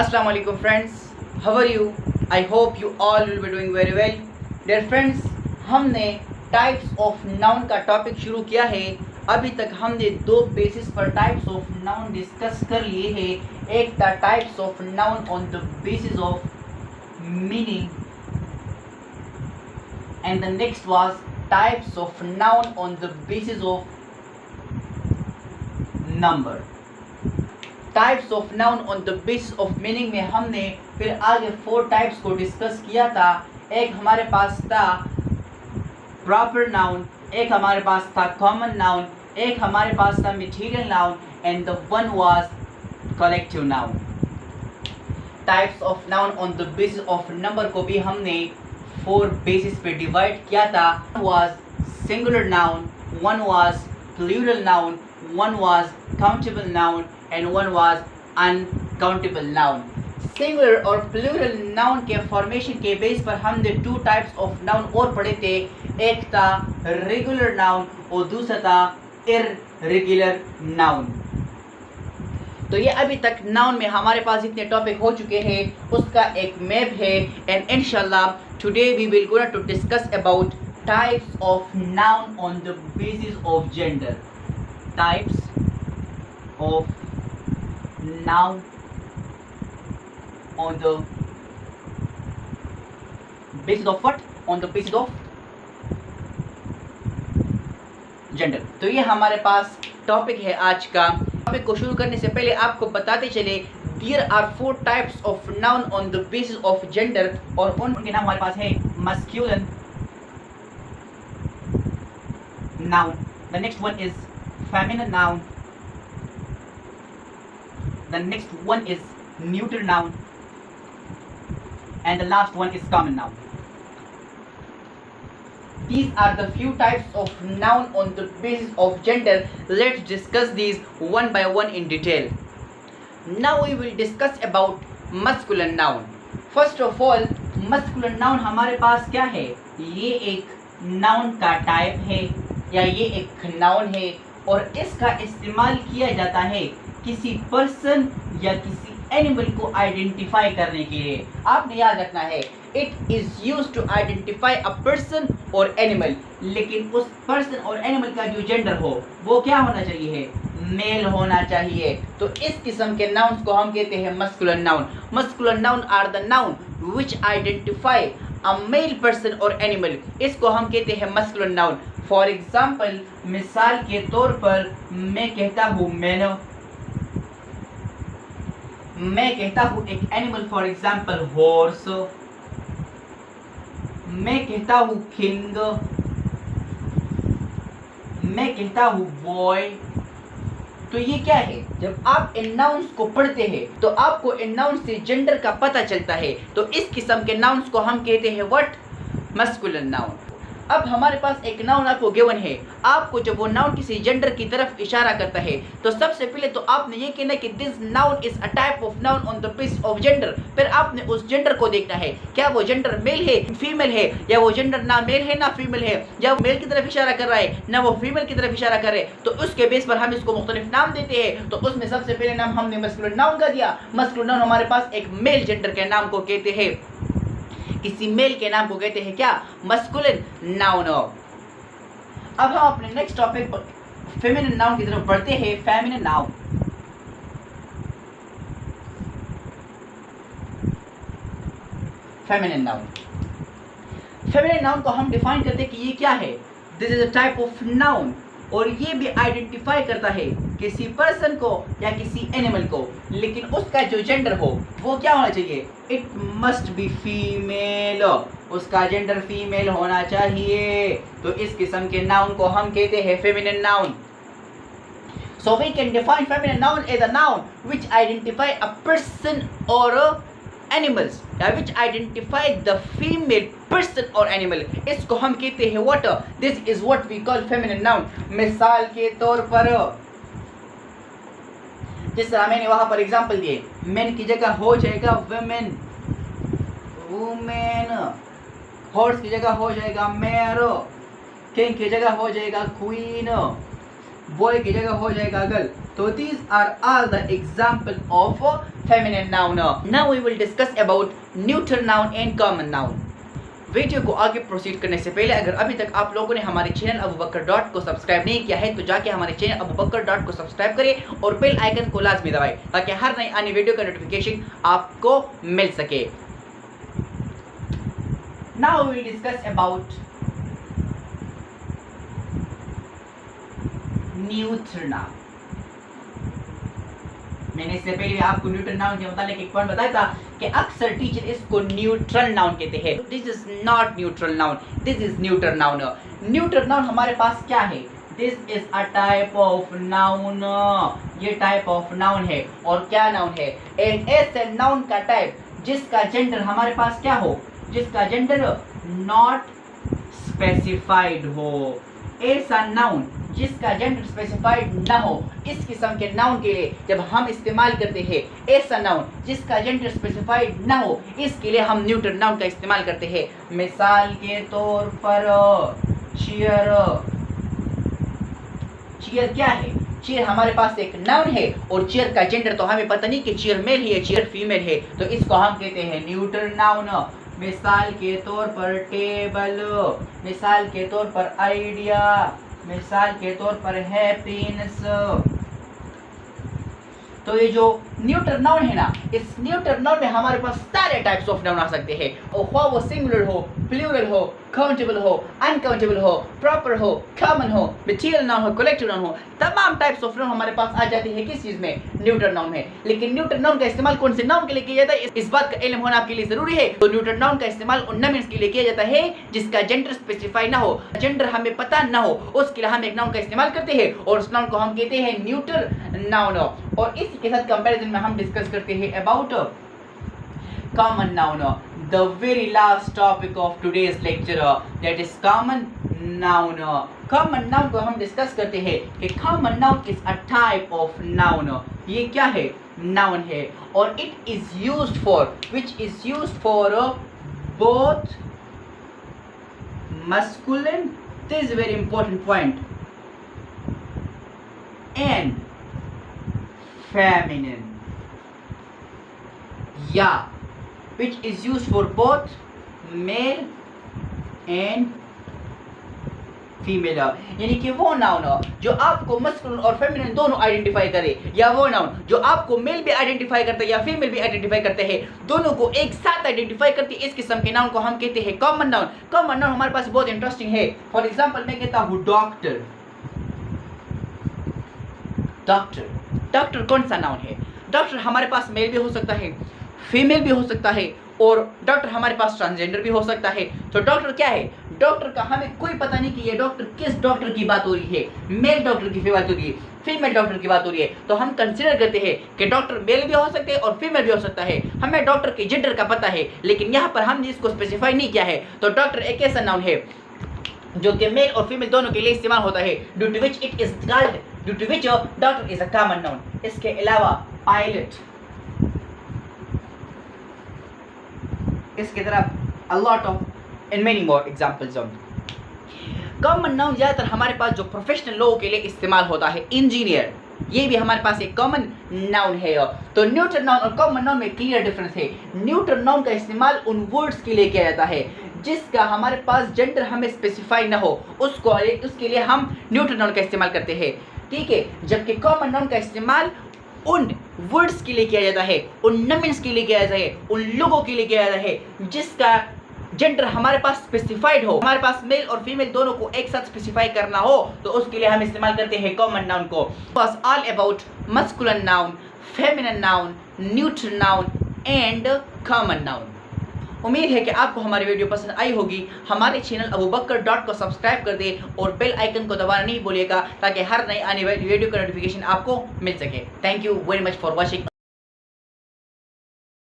Assalamu alaikum friends, how are you? I hope you all will be doing very well. Dear friends, हमने types of noun का topic शुरू किया है। अभी तक हमने दो बेसिस पर टाइप्स ऑफ नाउन डिस्कस कर लिए हैं। एक था types of noun on the basis of meaning and the next was types of noun on the basis of number. Types of noun on the basis of meaning में हमने फिर आगे 4 types को डिस्कस किया था। एक हमारे पास था प्रॉपर नाउन, एक हमारे पास था कॉमन नाउन, एक हमारे पास था material noun and the one was collective noun. Types of noun on the basis of number को भी हमने 4 बेसिस पे डिवाइड किया था। One was singular noun, one was plural noun, one was countable noun and one was uncountable noun. Singular और plural noun के formation के base पर हमने 2 टाइप्स ऑफ नाउन और पढ़े थे। एक था रेगुलर नाउन और दूसरा था इररेगुलर नाउन। तो ये अभी तक नाउन में हमारे पास जितने टॉपिक हो चुके हैं उसका एक मैप है एंड इंशाल्लाह today we will gonna to discuss about types of noun on the basis of gender. Types of noun on the basis of what? On the basis of gender। तो ये हमारे पास टॉपिक है आज का। Topic को शुरू करने से पहले आपको बताते चले there are 4 types of noun on the basis of gender और उनके नाम हमारे पास है masculine noun, the next one is feminine noun, the next one is neuter noun and the last one is common noun. These are the few types of noun on the basis of gender. Let's discuss these one by one in detail. Now we will discuss about masculine noun. First of all, masculine noun हमारे पास क्या है? ये एक noun का type है या ये एक noun है और इसका इस्तेमाल किया जाता है किसी पर्सन या किसी एनिमल को आइडेंटिफाई करने के लिए। आपने याद रखना है it is used to identify a person और एनिमल, लेकिन उस पर्सन और एनिमल का जो जेंडर हो वो क्या होना चाहिए? मेल होना चाहिए। तो इस किस्म के नाउन्स को हम कहते हैं masculine noun. Masculine noun are the noun which identify a male person और एनिमल। इसको हम कहते हैं मस्कुलिन नाउन। फॉर एग्जाम्पल, मिसाल के तौर पर मैं कहता हूँ मैनो, मैं कहता हूँ एक एनिमल फॉर एग्जाम्पल हॉर्स, मैं कहता हूँ किंग, मैं कहता हूँ बॉय। तो ये क्या है? जब आप इन नाउन्स को पढ़ते हैं तो आपको इन नाउन्स से जेंडर का पता चलता है। तो इस किस्म के नाउन्स को हम कहते हैं व्हाट? Masculine noun. अब हमारे पास एक नाउन आपको गिवन है, आपको जब वो नाउन किसी जेंडर की तरफ इशारा करता है तो सबसे पहले तो आपने ये कहना है कि this noun is a type of noun on the basis of gender. फिर आपने उस जेंडर को देखना है, क्या वो जेंडर मेल है फीमेल है, या वो जेंडर ना मेल है ना फीमेल है, या वो मेल की तरफ इशारा कर रहा है ना वो फीमेल की तरफ इशारा कर रहे हैं। तो उसके बेस पर हम इसको मुख्तलिफ नाम देते हैं। तो उसमें सबसे पहले नाम हमने मस्कुलिन नाउन का दिया। मस्कुलिन नाउन हमारे पास एक मेल जेंडर के नाम को कहते हैं, किसी मेल के नाम को कहते हैं क्या? Masculine noun. अब हम अपने नेक्स्ट टॉपिक फेमिनिन नाउन की तरफ बढ़ते हैं। Feminine noun. Feminine noun, feminine noun को हम डिफाइन करते हैं कि ये क्या है? This is a type of noun और ये भी आइडेंटिफाई करता है किसी पर्सन को या किसी एनिमल को, लेकिन उसका जो जेंडर हो वो क्या होना चाहिए? It must be female. उसका जेंडर फीमेल होना चाहिए। तो इस किस्म के नाउन को हम कहते हैं feminine noun. So we can define feminine noun as a noun which identify a person or animals, which identify the female person or animal. इसको हम कहते हैं what? This is what we call feminine noun। मिसाल के तौर पर जिस तरह मैंने वहां पर एग्जांपल दिए, men की जगह हो जाएगा women, women, horse की जगह हो जाएगा mare, king की जगह हो जाएगा queen, बॉय की जगह हो जाएगा girl. So these are all the example of feminine noun. Now we will discuss about neuter noun and common noun. Video को आगे प्रोसीड करने से पहले अगर अभी तक आप लोगों ने हमारे चैनल अबूबकर डॉट को सब्सक्राइब नहीं किया है तो जाके हमारे चैनल अबूबकर डॉट को सब्सक्राइब करें और बेल आइकन को लाजमी दबाएं ताकि हर नई आने वीडियो का नोटिफिकेशन आपको मिल सके. Now we will discuss about neutral noun. मैंने इससे पहले आपको न्यूट्रल नाउन के मुताबिक एक पॉइंट बताया था कि अक्सर टीचर इसको न्यूट्रल नाउन कहते हैं. This is not neutral noun, this is neutral noun. Neutral noun हमारे पास क्या है? This is a type of noun. ये टाइप ऑफ नाउन है. और क्या नाउन है? एक ऐसे नाउन का टाइप जिसका जेंडर हमारे पास क्या हो? जिसका जेंडर नॉट स्पेसिफाइड हो. ऐसा नाउन जिसका जेंडर स्पेसिफाइड ना हो, इस किस्म के नाउन के लिए जब हम इस्तेमाल करते हैं ऐसा नाउन जिसका जेंडर स्पेसिफाइड ना हो, इसके लिए हम न्यूट्रल नाउन का इस्तेमाल करते हैं. मिसाल के तौर पर चेयर. चेयर क्या है? चेयर हमारे पास एक नाउन है और चेयर का जेंडर तो हमें पता नहीं कि चेयर मेल है या चेयर फीमेल है, तो इसको हम कहते हैं न्यूट्रल नाउन. मिसाल के तौर पर टेबल, मिसाल के तौर पर आइडिया, मिसाल के तौर पर हैप्पीनेस. तो ये जो न्यूट्रल नाउन है ना, इस न्यूट्रल नाउन में हमारे पास सारे टाइप्स ऑफ नाउन आ सकते हैं. और वो सिंगुलर हो, प्लूरल हो, काउंटेबल हो, अनकाउंटेबल हो, प्रॉपर हो, कॉमन हो, मटेरियल नाउन हो, कलेक्टिव नाउन हो, तमाम टाइप्स ऑफ नाउन हमारे पास आ जाती है. किस चीज में? न्यूट्रल नाउन में. लेकिन न्यूट्रल नाउन का इस्तेमाल कौन से नाउन के लिए किया जाता है, इस बात का इल्म होना आपके लिए जरूरी है. तो न्यूट्रल नाउन का इस्तेमाल उन नाउन्स के लिए किया जाता है जिसका जेंडर स्पेसिफाई ना हो, जेंडर हमें पता ना हो, उसके लिए हम एक नाउन का इस्तेमाल करते हैं और उस नाउन को हम कहते हैं न्यूट्रल नाउन. और इसी के साथ कंपैरिजन में हम डिस्कस करते हैं about common noun. The very last topic of today's lecture, that is common noun. Common noun को हम डिस्कस करते हैं कि common noun is a type of noun. ये क्या है? Noun है और it is used for, which is used for both masculine, this is a very important point, and feminine. Yeah, which is used for both male and female. यानी कि वो noun जो आपको मस्कुलिन और फेमिनिन दोनों identify करे, या वो नाउन जो आपको मेल भी आइडेंटिफाई करता है या फीमेल भी आइडेंटिफाई करते हैं, दोनों को एक साथ आइडेंटिफाई करती है, इस किस्म के नाउन को हम कहते हैं कॉमन नाउन. कॉमन नाउन हमारे पास बहुत इंटरेस्टिंग है. फॉर एग्जांपल मैं कहता हूँ डॉक्टर. डॉक्टर, डॉक्टर कौन सा नाउन है? डॉक्टर हमारे पास मेल भी हो सकता है, फीमेल भी हो सकता है, और डॉक्टर हमारे पास ट्रांसजेंडर भी हो सकता है. तो डॉक्टर क्या है? डॉक्टर का हमें कोई पता नहीं कि ये डॉक्टर किस डॉक्टर की बात हो रही है. मेल डॉक्टर की बात हो रही है, फीमेल डॉक्टर की बात हो रही है, तो हम कंसिडर करते हैं कि डॉक्टर मेल भी हो सकते हैं और फीमेल भी हो सकता है. हमें डॉक्टर के जेंडर का पता है लेकिन यहाँ पर हमने इसको स्पेसिफाई नहीं किया है. तो डॉक्टर एक ऐसा नाउन है जो कि मेल और फीमेल दोनों के लिए इस्तेमाल होता है, due to which it is called, due to which doctor is a common noun. इसके अलावा पायलट, इसकी तरफ a lot of and many more examples of. Common noun ज़्यादातर हमारे पास जो प्रोफेशनल लोगों के लिए इस्तेमाल होता है, इंजीनियर, ये भी हमारे पास एक कॉमन नाउन है. तो न्यूट्रल नाउन और कॉमन नाउन में क्लियर डिफरेंस है. न्यूट्रल नाउन का इस्तेमाल उन वर्ड्स के लिए किया जाता है जिसका हमारे पास जेंडर हमें स्पेसिफाई ना हो, उसके लिए हम न्यूट्रल नाउन का इस्तेमाल करते हैं. ठीक है. जबकि कॉमन नाउन का इस्तेमाल उन वर्ड्स के लिए किया जाता है, उन नम्स के लिए किया जाता है, उन लोगों के लिए किया जाता है जिसका जेंडर हमारे पास स्पेसिफाइड हो, हमारे पास मेल और फीमेल दोनों को एक साथ स्पेसिफाई करना हो, तो उसके लिए हम इस्तेमाल करते हैं कॉमन नाउन को. बस all about masculine noun, feminine noun, neutral noun and common noun. उम्मीद है कि आपको हमारी वीडियो पसंद आई होगी. हमारे चैनल अबूबकर डॉट को सब्सक्राइब कर दे और बेल आइकन को दबाना नहीं भूलिएगा ताकि हर नई आने वाली वीडियो का नोटिफिकेशन आपको मिल सके. Thank you very much for watching.